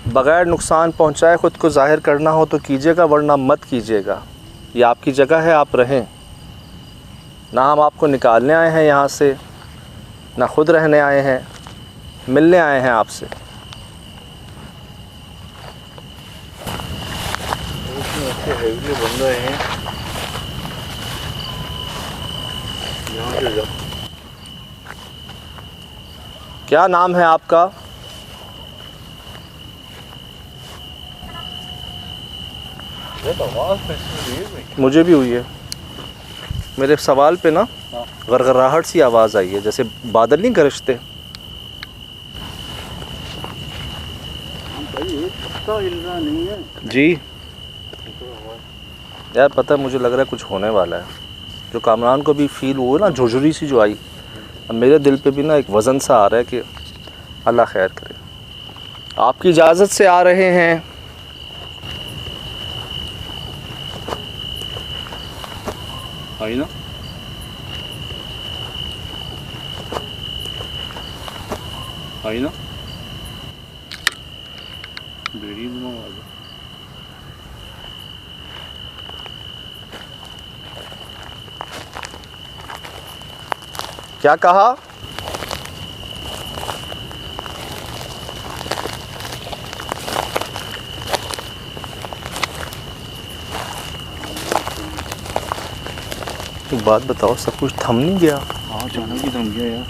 [SPEAKER 1] बग़ैर नुकसान पहुँचाए ख़ुद को ज़ाहिर करना हो तो कीजिएगा, वरना मत कीजिएगा। ये आपकी जगह है, आप रहें। ना हम आपको निकालने आए हैं यहाँ से, ना खुद रहने आए हैं, मिलने आए हैं आपसे।
[SPEAKER 3] हैवी बन रहे हैं यहाँ से।
[SPEAKER 1] क्या नाम है आपका? मुझे भी हुई है। मेरे सवाल पे ना गरगराहट सी आवाज़ आई है, जैसे बादल नहीं गरजते।
[SPEAKER 2] हिल रहा नहीं है
[SPEAKER 1] जी यार, पता है मुझे लग रहा है कुछ होने वाला है। जो कामरान को भी फील हुआ ना, झुरझुरी सी जो आई, अब मेरे दिल पे भी ना एक वज़न सा आ रहा है कि अल्लाह खैर करे। आपकी इजाज़त से आ रहे हैं।
[SPEAKER 3] आई ना, आई ना, बेड़ी में
[SPEAKER 1] क्या कहा? एक बात बताओ, सब कुछ थम नहीं गया?
[SPEAKER 3] हाँ अचानक ही थम गया यार।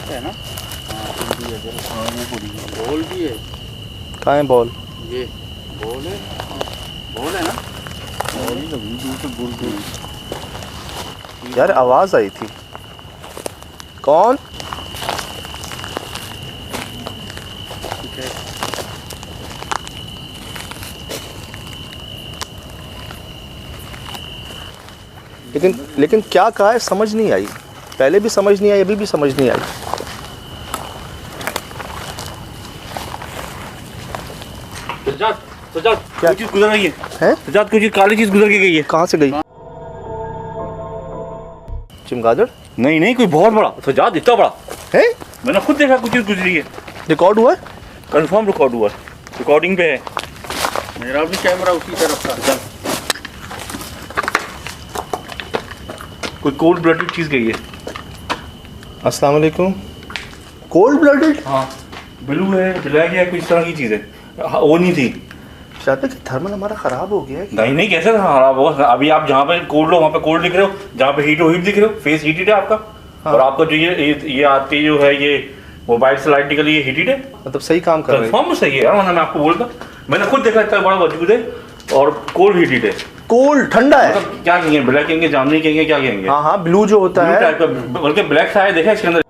[SPEAKER 2] है ना?
[SPEAKER 3] हाँ वो पड़ी है।
[SPEAKER 2] बॉल भी है।
[SPEAKER 1] कहाँ है बॉल?
[SPEAKER 2] ये बॉल है, बॉल है ना?
[SPEAKER 3] और ही लगी दूर से बुर दूर।
[SPEAKER 1] यार आवाज़ आई थी, कौन?
[SPEAKER 2] ठीक है।
[SPEAKER 1] लेकिन क्या कहा है समझ नहीं आई, पहले भी समझ नहीं आई, अभी भी समझ नहीं आई।
[SPEAKER 3] सजाद, सजाद,
[SPEAKER 1] क्या
[SPEAKER 3] कोई चीज गुजर गई है?
[SPEAKER 1] हैं?
[SPEAKER 3] सजाद, कोई चीज काली चीज गुजर के गई है।
[SPEAKER 1] कहाँ से गई? चमगादड़
[SPEAKER 3] नहीं नहीं, कोई बहुत बड़ा। सजाद इतना बड़ा
[SPEAKER 1] है?
[SPEAKER 3] मैंने खुद देखा, कुछ चीज गुजरी है।
[SPEAKER 1] रिकॉर्ड हुआ है?
[SPEAKER 3] कंफर्म रिकॉर्ड हुआ है, रिकॉर्डिंग पे है। मेरा भी कैमरा उसी तरफ था। कोई कोल्ड ब्लडेड चीज गई है।
[SPEAKER 1] अस्सलाम वालेकुम। Cold blooded?
[SPEAKER 3] हाँ, ब्लू है, ब्लैक है, कुछ तरह की चीज है। हाँ, वो नहीं थी।
[SPEAKER 1] शायद कि थर्मल हमारा खराब हो गया है।
[SPEAKER 3] नहीं नहीं, कैसे खराब होगा? अभी आप जहाँ पे कोल्ड हो वहाँ पे कोल्ड दिख रहे हो, जहाँ पे हीट हो हीट दिख रहे हो। फेस हीटेड है आपका।
[SPEAKER 1] हाँ।
[SPEAKER 3] और आपका जो ये आपकी जो है ये मोबाइल से लाइट निकली, ये हीटेड है।
[SPEAKER 1] मतलब सही काम कर रहे हैं।
[SPEAKER 3] कंफर्म सही है यार, वरना मैं आपको बोलता। मैंने खुद देखा, इतना बड़ा वजूद है और कोल्ड हीटेड है।
[SPEAKER 1] कोल्ड ठंडा है।
[SPEAKER 3] मतलब क्या कहेंगे, ब्लैक कहेंगे, जामुनी कहेंगे, क्या कहेंगे?
[SPEAKER 1] हाँ हाँ, ब्लू जो होता
[SPEAKER 3] ब्लू
[SPEAKER 1] है।
[SPEAKER 3] टाइप का, बल्कि ब्लैक सा है, देखा इसके अंदर।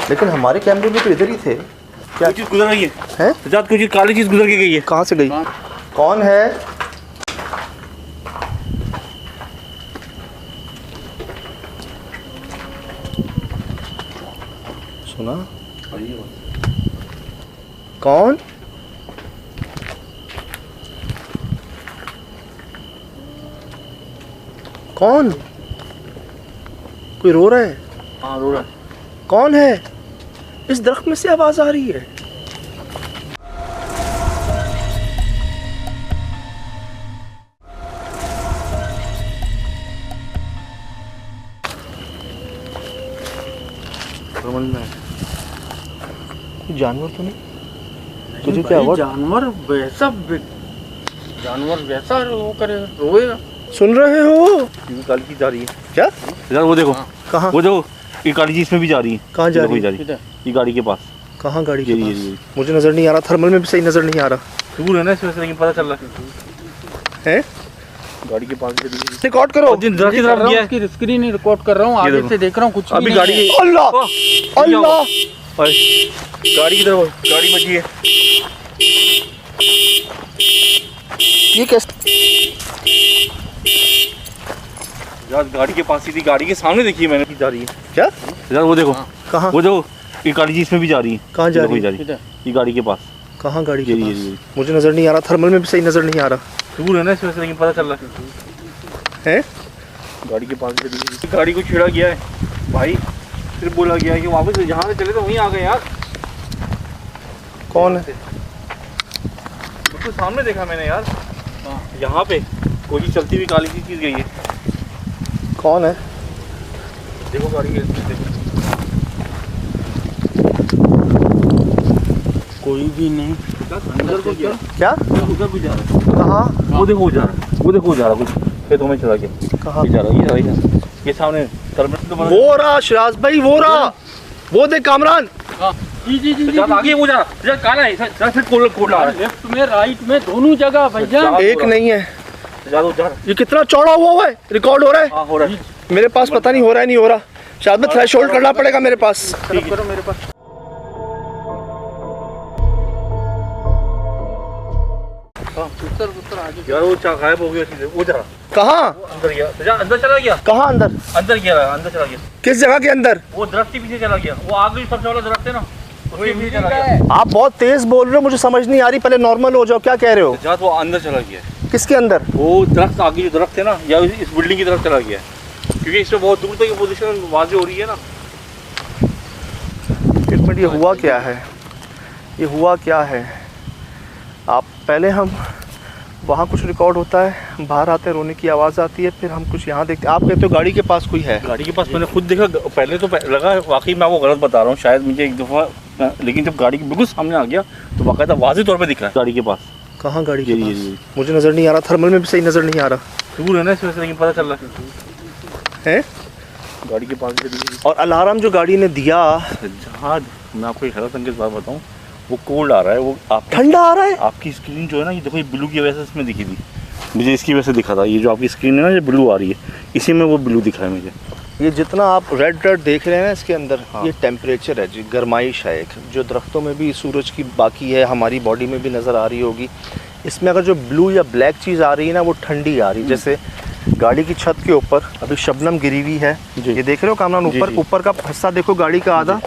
[SPEAKER 1] लेकिन हमारे कैमरे भी तो इधर ही थे। क्या
[SPEAKER 3] कोई चीज गुजर गई है?
[SPEAKER 1] है?
[SPEAKER 3] सजाद, कोई चीज काली चीज गुजर के गई है।
[SPEAKER 1] कहाँ से गई? कौन है? सुना? कौन? कौन? कोई रो रहा है?
[SPEAKER 3] हाँ, रो रहा है।
[SPEAKER 1] कौन है? इस दरख्त में से आवाज आ रही है। जानवर तो नहीं? तुझे क्या हुआ?
[SPEAKER 4] जानवर वैसा वो करेगा, रोएगा।
[SPEAKER 1] सुन रहे हो?
[SPEAKER 3] ये काली चीज जा रही है।
[SPEAKER 1] क्या?
[SPEAKER 3] यार वो देखो,
[SPEAKER 1] कहाँ?
[SPEAKER 3] वो जो ये काली चीज इसमें भी जा रही है।
[SPEAKER 1] कहाँ जा
[SPEAKER 3] देखो,
[SPEAKER 1] रही
[SPEAKER 3] ये
[SPEAKER 1] है?
[SPEAKER 3] जा रही है ये गाड़ी के पास।
[SPEAKER 1] कहाँ गाड़ी के
[SPEAKER 3] ये
[SPEAKER 1] पास?
[SPEAKER 3] ये
[SPEAKER 1] मुझे नजर नहीं आ रहा, थर्मल में भी सही नजर नहीं आ रहा
[SPEAKER 3] दूर है ना इसमें से, लेकिन पता चल रहा है
[SPEAKER 1] है।
[SPEAKER 3] गाड़ी के पास चली गई।
[SPEAKER 1] रिकॉर्ड करो।
[SPEAKER 3] दरख्त की तरफ गया है।
[SPEAKER 4] उसकी स्क्रीन रिकॉर्ड कर रहा हूँ,
[SPEAKER 3] ये
[SPEAKER 4] आगे
[SPEAKER 3] देखो।
[SPEAKER 4] से देख रहा हूँ, कुछ
[SPEAKER 3] अभी
[SPEAKER 4] भी
[SPEAKER 3] गाड़ी
[SPEAKER 4] नहीं है।
[SPEAKER 1] अल्लाह
[SPEAKER 3] क्या
[SPEAKER 1] अल्लाह।
[SPEAKER 3] हुआ? गाड़ी की तरफ गाड़ी बची है।
[SPEAKER 1] ये कैसे?
[SPEAKER 3] यार गाड़ी के पास ही थी, गाड़ी के सामने देखी मैंने जा रही है।
[SPEAKER 1] क्या?
[SPEAKER 3] यार वो देखो,
[SPEAKER 1] कहाँ?
[SPEAKER 3] वो जो ये काली चीज इसमें भी जा रही है।
[SPEAKER 1] कहाँ जा
[SPEAKER 3] देखो,
[SPEAKER 1] रही
[SPEAKER 3] ये
[SPEAKER 1] है?
[SPEAKER 3] जा रही है ये गाड़ी के पास।
[SPEAKER 1] कहाँ गाड़ी के
[SPEAKER 3] ये
[SPEAKER 1] पास?
[SPEAKER 3] ये
[SPEAKER 1] मुझे नजर नहीं आ रहा, थर्मल में भी सही नजर नहीं आ रहा
[SPEAKER 3] दूर है ना इसमें से, लेकिन पता चल रहा है
[SPEAKER 1] है।
[SPEAKER 3] गाड़ी के पास चली गई। गाड़ी को छेड़ा गया है भाई, फिर बोला गया है कि वापस जहाँ से चले थे वहीं आ गए यार।
[SPEAKER 1] कौन है?
[SPEAKER 3] उसको सामने देखा मैंने यार, यहाँ पे कोई चलती हुई काली सी चीज गई है।
[SPEAKER 1] कौन है?
[SPEAKER 3] देखो गाड़ी के देखो।
[SPEAKER 4] कोई भी नहीं।
[SPEAKER 3] अंदर को क्या?
[SPEAKER 1] क्या?
[SPEAKER 3] उधर भी जा रहा है।
[SPEAKER 1] कहाँ?
[SPEAKER 3] वो देखो वो जा रहा है, वो देखो वो जा रहा है, कुछ खेतों में चला गया।
[SPEAKER 1] कहाँ?
[SPEAKER 3] ये जा रहा है, ये जा रहा है, ये सामने टर्मिनल तो बना।
[SPEAKER 1] वो रहा शिराज भाई, वो रहा, वो देख कामरान।
[SPEAKER 4] जी जी जी,
[SPEAKER 3] सजाद आगे वो जा रहा है, काला है सजाद, फिर कोड ला रहा है।
[SPEAKER 4] लेफ्ट में राइट में दोनों जगह भैया।
[SPEAKER 1] एक नहीं है।
[SPEAKER 3] सजाद वो जा रहा है।
[SPEAKER 1] ये कितना चौड़ा हुआ है? रिकॉर्ड हो रहा है?
[SPEAKER 3] हाँ हो रहा है।
[SPEAKER 1] मेरे पास पता नहीं हो रहा है नहीं हो रहा। शायद में थ्रेशोल्ड करना पड़ेगा मेरे पास।
[SPEAKER 3] ठीक करो मेरे पास। यार वो गायब हो गया सीधे, वो जा रहा,
[SPEAKER 1] कहाँ?
[SPEAKER 3] वो अंदर गया, सजाद अंदर चला गया,
[SPEAKER 1] कहाँ अंदर?
[SPEAKER 3] अंदर गया, अंदर चला गया।
[SPEAKER 1] किस जगह के अंदर?
[SPEAKER 3] वो दरख्त के पीछे चला गया, वो आगे सबसे वाला दरख्त है ना, उसके पीछे चला गया।
[SPEAKER 1] आप बहुत तेज बोल रहे हो, मुझे समझ नहीं आ रही। पहले नॉर्मल हो जाओ, क्या कह रहे हो?
[SPEAKER 3] सजाद वो अंदर चला गया,
[SPEAKER 1] किसके अंदर?
[SPEAKER 3] वो दरख्त आगे जो दरख्त है ना, या इस बिल्डिंग की तरफ चला गया, क्योंकि इसमें बहुत दूर तक ये पोजीशन वाज़े हो रही है ना।
[SPEAKER 1] एक मिनट, ये हुआ क्या है? ये हुआ क्या है? आप पहले हम वहाँ कुछ रिकॉर्ड होता है, बाहर आते हैं, रोने की आवाज़ आती है, फिर हम कुछ यहाँ देखते हैं। आप कहते हो गाड़ी के पास कोई है?
[SPEAKER 3] गाड़ी के पास मैंने खुद देखा, पहले तो लगा वाकई मैं वो गलत बता रहा हूँ शायद मुझे एक दफ़ा, लेकिन जब गाड़ी के बिल्कुल सामने आ गया तो बाकायदा वाज़े तौर पे दिखा है गाड़ी के पास।
[SPEAKER 1] कहाँ गाड़ी के
[SPEAKER 3] ये
[SPEAKER 1] पास? मुझे नज़र नहीं आ रहा, थर्मल में भी सही नज़र नहीं आ रहा
[SPEAKER 3] दूर है ना इसमें से, लेकिन पता चल रहा
[SPEAKER 1] है।
[SPEAKER 3] गाड़ी के पास चली गई।
[SPEAKER 1] और अलार्म जो गाड़ी ने दिया,
[SPEAKER 3] जहाँ मैं आपको एक हैरत अंगेज़ बात बताऊँ, वो कोल्ड आ रहा है, वो आप
[SPEAKER 1] ठंडा आ रहा है।
[SPEAKER 3] आपकी स्क्रीन जो है ना, ये देखो, ये ब्लू की वजह से इसमें दिखी थी मुझे, इसकी वजह से दिखा था। ये जो आपकी स्क्रीन है ना, ये ब्लू आ रही है, इसी में वो ब्लू दिखा है मुझे।
[SPEAKER 1] ये जितना आप रेड रेड देख रहे हैं ना इसके अंदर, ये टेम्परेचर है जी, गर्माइश है एक, जो दरख्तों में भी सूरज की बाकी है, हमारी बॉडी में भी नज़र आ रही होगी। इसमें अगर जो ब्लू या ब्लैक चीज़ आ रही है ना, वो ठंडी आ रही है। जैसे गाड़ी की छत के ऊपर अभी शबनम गिरी हुई है, ये देख रहे हो कामरान, ऊपर का हिस्सा देखो गाड़ी का आधा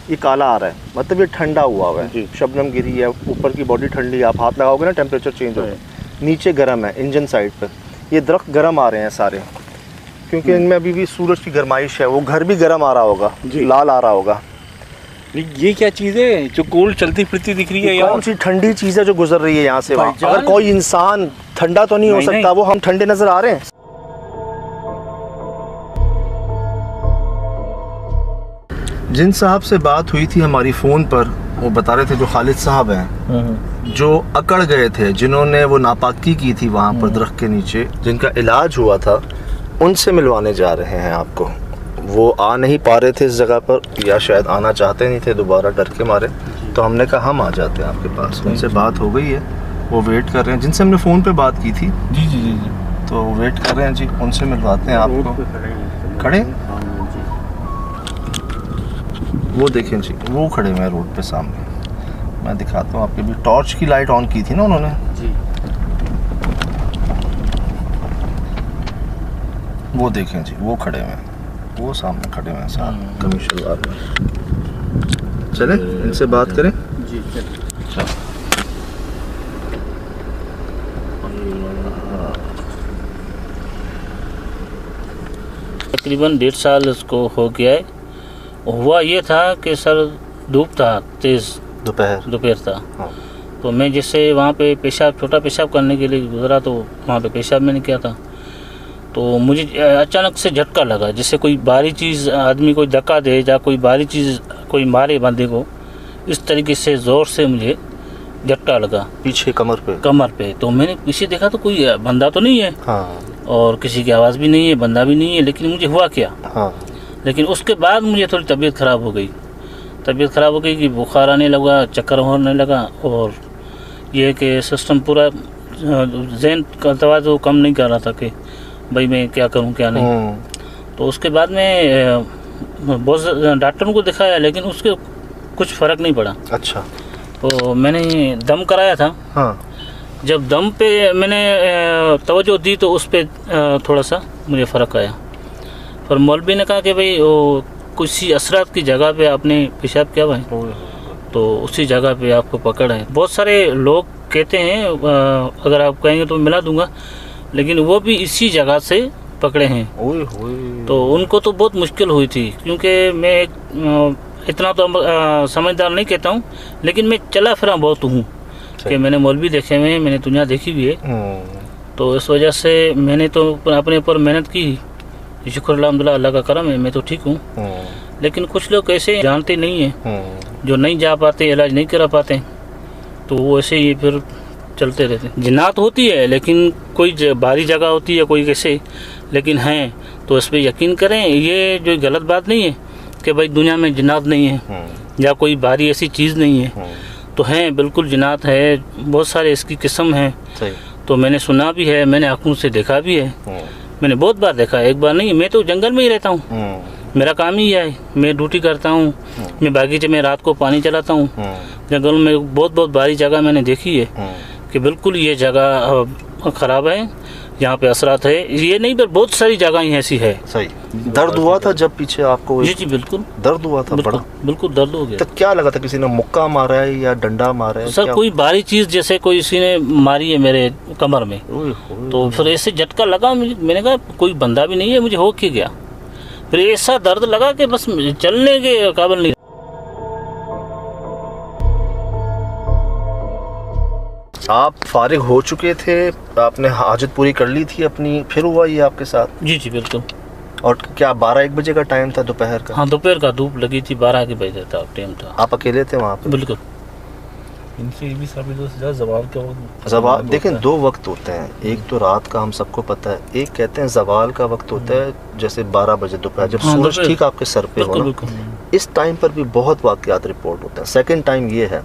[SPEAKER 1] ये काला आ रहा है, मतलब ये ठंडा हुआ है, शबनम गिरी है, ऊपर की बॉडी ठंडी है। आप हाथ लगाओगे ना टेम्परेचर चेंज होगा। नीचे गर्म है इंजन साइड पर, ये दरख्त गर्म आ रहे हैं सारे, क्योंकि इनमें अभी भी सूरज की गर्माइश है। वो घर भी गर्म आ रहा होगा, लाल आ रहा होगा।
[SPEAKER 3] ये क्या चीज़ है जो गोल चलती फिरती दिख रही है?
[SPEAKER 1] कौन सी ठंडी चीज़ है जो गुजर रही है यहाँ से वहाँ? अगर कोई इंसान ठंडा तो नहीं हो सकता, वो हम ठंडे नजर आ रहे हैं। जिन साहब से बात हुई थी हमारी फ़ोन पर, वो बता रहे थे जो खालिद साहब हैं, जो अकड़ गए थे, जिन्होंने वो नापाकी की थी वहाँ पर दरख्त के नीचे, जिनका इलाज हुआ था, उनसे मिलवाने जा रहे हैं आपको। वो आ नहीं पा रहे थे इस जगह पर, या शायद आना चाहते नहीं थे, दोबारा डर के मारे, तो हमने कहा हम आ जाते हैं आपके पास। उनसे बात हो गई है, वो वेट कर रहे हैं, जिनसे हमने फ़ोन पे बात की थी।
[SPEAKER 3] जी,
[SPEAKER 1] तो वेट कर रहे हैं जी, उनसे मिलवाते हैं आपको। खड़े वो देखें जी, वो खड़े हुए हैं रोड पे सामने। मैं दिखाता हूँ आपके भी, टॉर्च की लाइट ऑन की थी ना उन्होंने जी। वो देखें जी, वो खड़े हुए हैं, वो सामने खड़े हुए हैं साहब कमिश्नर में। चले इनसे बात करें जी।
[SPEAKER 6] तकरीबन 1.5 साल इसको हो गया है। हुआ ये था कि सर धूप था, तेज़ दोपहर था। हाँ। तो मैं जैसे वहाँ पे छोटा पेशाब करने के लिए गुजरा, तो वहाँ पे पेशाब मैंने किया था, तो मुझे अचानक से झटका लगा, जैसे कोई भारी चीज़ आदमी कोई धक्का दे या कोई भारी चीज़ कोई मारे बंदे को, इस तरीके से ज़ोर से मुझे झटका लगा
[SPEAKER 1] पीछे कमर पे। तो मैंने पीछे देखा तो कोई बंदा तो नहीं है। हाँ। और किसी की आवाज़ भी नहीं है, बंदा भी नहीं है, लेकिन मुझे हुआ क्या। हाँ। लेकिन उसके बाद मुझे थोड़ी तबीयत ख़राब हो गई कि बुखार आने लगा, चक्कर होने लगा, और ये कि सिस्टम पूरा जहन का तवाज़ुन कम नहीं कर रहा था कि भाई मैं क्या करूं क्या नहीं। तो उसके बाद में बहुत डॉक्टरों को दिखाया, लेकिन उसके कुछ फ़र्क नहीं पड़ा। अच्छा। तो मैंने दम कराया था। हाँ। जब दम पे मैंने तवज्जो दी तो उस पर थोड़ा सा मुझे फ़र्क आया। पर मौलवी ने कहा कि भाई वो किसी असरात की जगह पे आपने पेशाब किया भाई, तो उसी जगह पे आपको पकड़ है। बहुत सारे लोग कहते हैं, अगर आप कहेंगे तो मिला दूंगा, लेकिन वो भी इसी जगह से पकड़े हैं। तो उनको तो बहुत मुश्किल हुई थी, क्योंकि मैं इतना तो समझदार नहीं कहता हूँ, लेकिन मैं चला फिरा बहुत हूँ कि मैंने मौलवी देखे हुए हैं, मैंने दुनिया देखी हुई है। तो इस वजह से मैंने तो अपने ऊपर मेहनत की, शुक्र अल्हम्दुलिल्लाह, अल्लाह का करम है, मैं तो ठीक हूँ। लेकिन कुछ लोग ऐसे जानते नहीं हैं, जो नहीं जा पाते, इलाज नहीं करा पाते, तो वो ऐसे ही फिर चलते रहते। जिन्नात होती है, लेकिन कोई भारी जगह होती है, कोई कैसे, लेकिन हैं तो इस पर यकीन करें। ये जो गलत बात नहीं है कि भाई दुनिया में जिन्नात नहीं है या कोई भारी ऐसी चीज़ नहीं है, तो हैं, बिल्कुल जिन्नात है, बहुत सारे इसकी किस्म हैं। तो मैंने सुना भी है, मैंने आँखों से देखा भी है, मैंने बहुत बार देखा है, एक बार नहीं। मैं तो जंगल में ही रहता हूँ, मेरा काम ही है, मैं ड्यूटी करता हूँ, मैं बागीचे में रात को पानी चलाता हूँ। जंगल में बहुत भारी जगह मैंने देखी है कि बिल्कुल ये जगह ख़राब है, यहाँ पे असरात है। ये नहीं, पर बहुत सारी जगह ऐसी है। सही। दर्द हुआ था जब पीछे आपको?
[SPEAKER 6] जी बिल्कुल दर्द
[SPEAKER 1] हुआ था,
[SPEAKER 6] बिल्कुल दर्द हो गया।
[SPEAKER 1] तो क्या लगा था, किसी ने मुक्का मारा है या डंडा मारा है?
[SPEAKER 6] सर कोई भारी चीज़ जैसे कोई किसी ने मारी है मेरे कमर में, तो फिर ऐसे झटका लगा मुझे। मैंने कहा कोई बंदा भी नहीं है, मुझे हो के गया। फिर ऐसा दर्द लगा कि बस चलने के काबिल नहीं।
[SPEAKER 1] आप फारिग हो चुके थे, आपने हाजत पूरी कर ली थी अपनी, फिर हुआ ये आपके साथ?
[SPEAKER 6] जी बिल्कुल।
[SPEAKER 1] और क्या 12-1 बजे का टाइम था दोपहर का?
[SPEAKER 6] हाँ, दोपहर का, धूप लगी थी, 12 के बजे था टाइम था।
[SPEAKER 1] आप अकेले थे वहाँ पे?
[SPEAKER 6] बिल्कुल।
[SPEAKER 3] इनसे भी ज़वाल का वक्त,
[SPEAKER 1] ज़वाल देखें 2 वक्त होते हैं, एक तो रात का हम सबको पता है, एक कहते हैं ज़वाल का वक्त होता है, जैसे 12 बजे दोपहर, जब सूरज ठीक आपके सर पे हो ना, इस टाइम पर भी बहुत वाक़यात रिपोर्ट होते हैं। सेकंड टाइम ये है,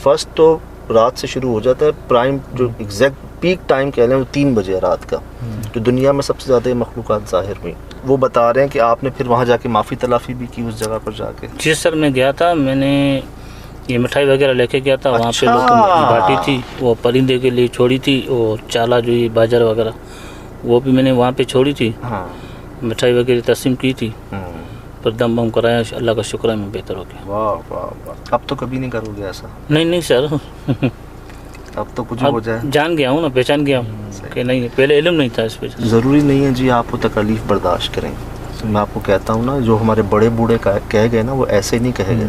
[SPEAKER 1] फर्स्ट तो रात से शुरू हो जाता है, प्राइम जो एग्जैक्ट पीक टाइम कह लें वो 3 बजे रात का, जो दुनिया में सबसे ज़्यादा मखलूक़ात ज़ाहिर हुई। वो बता रहे हैं कि आपने फिर वहाँ जाके माफ़ी तलाफ़ी भी की उस जगह पर जाके।
[SPEAKER 6] जी सर, मैं गया था, मैंने ये मिठाई वगैरह लेके गया था। वहाँ पे लोगों को बांटी थी, वो परिंदे के लिए छोड़ी थी, वो चाला जो ये बाजार वगैरह वो भी मैंने वहाँ पे छोड़ी थी।
[SPEAKER 1] हाँ।
[SPEAKER 6] मिठाई वगैरह तस्लीम की थी, पर दम बम कराया, अल्लाह का शुक्र है मैं बेहतर हो गया।
[SPEAKER 1] वाह वाह वाह। अब तो कभी नहीं करोगे ऐसा?
[SPEAKER 6] नहीं सर
[SPEAKER 1] अब तो कुछ हो जाए।
[SPEAKER 6] जान गया हूँ ना, पहचान गया हूँ कि नहीं, पहले इल्म नहीं था इस पे।
[SPEAKER 1] ज़रूरी नहीं है जी आप वो तकलीफ़ बर्दाश्त करें। मैं आपको कहता हूँ ना, जो हमारे बड़े बूढ़े कह गए ना, वो ऐसे नहीं कहे गए।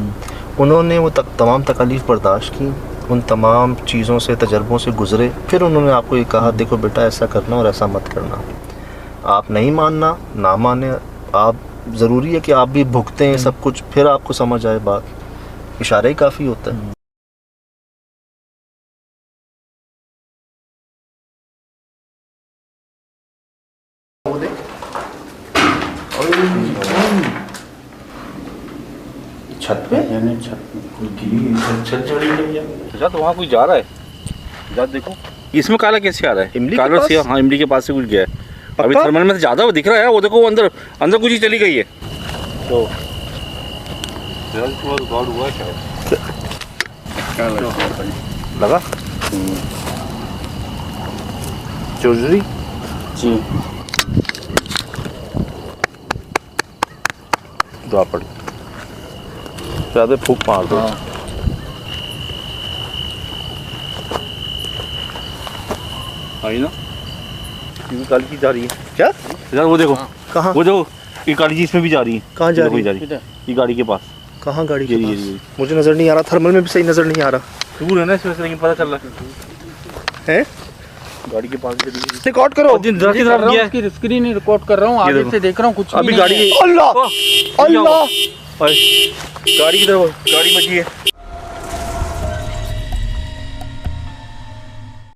[SPEAKER 1] उन्होंने वो तमाम तकलीफ़ बर्दाश्त की, उन तमाम चीज़ों से, तजर्बों से गुज़रे, फिर उन्होंने आपको ये कहा देखो बेटा ऐसा करना और ऐसा मत करना। आप नहीं मानना, ना माने, आप ज़रूरी है कि आप भी भुगतें हैं सब कुछ, फिर आपको समझ आए बात। इशारा ही काफ़ी होता है। छत पे
[SPEAKER 3] अच्छा, तो वहाँ कोई जा रहा है, जा देखो। इसमें काला कैसे आ रहा है?
[SPEAKER 1] इमली के
[SPEAKER 3] काला
[SPEAKER 1] पास?
[SPEAKER 3] से, हाँ इमली के पास से कुछ गया है। अभी
[SPEAKER 1] पक्का?
[SPEAKER 3] थर्मल में से ज़्यादा वो दिख रहा है, वो देखो वो अंदर अंदर कुछ ही चली गई है। तो रिकॉर्ड हुआ क्या
[SPEAKER 1] लगा चोरी
[SPEAKER 6] जी
[SPEAKER 1] दुआ पड़ ज़्यादा फूक मार दो।
[SPEAKER 3] आई ना, ये काली चीज जा रही है
[SPEAKER 1] क्या
[SPEAKER 3] यार, वो देखो
[SPEAKER 1] कहाँ
[SPEAKER 3] वो देखो, ये काली चीज इसमें भी जा रही है।
[SPEAKER 1] कहाँ जा रही है?
[SPEAKER 3] है ये गाड़ी के पास।
[SPEAKER 1] कहाँ गाड़ी के
[SPEAKER 3] ये
[SPEAKER 1] पास? मुझे नज़र नहीं आ रहा, थर्मल में भी सही नज़र नहीं आ रहा
[SPEAKER 3] दूर है ना इस वजह से, लेकिन पता चल रहा
[SPEAKER 1] है।
[SPEAKER 3] गाड़ी के पास
[SPEAKER 1] रिकॉर्ड करो।
[SPEAKER 4] उसकी स्क्रीन रिकॉर्ड कर रहा हूँ, आगे से देख रहा हूँ, कुछ
[SPEAKER 3] अभी गाड़ी
[SPEAKER 1] अल्लाह अल्लाह
[SPEAKER 3] गाड़ी की तरफ, गाड़ी बची है।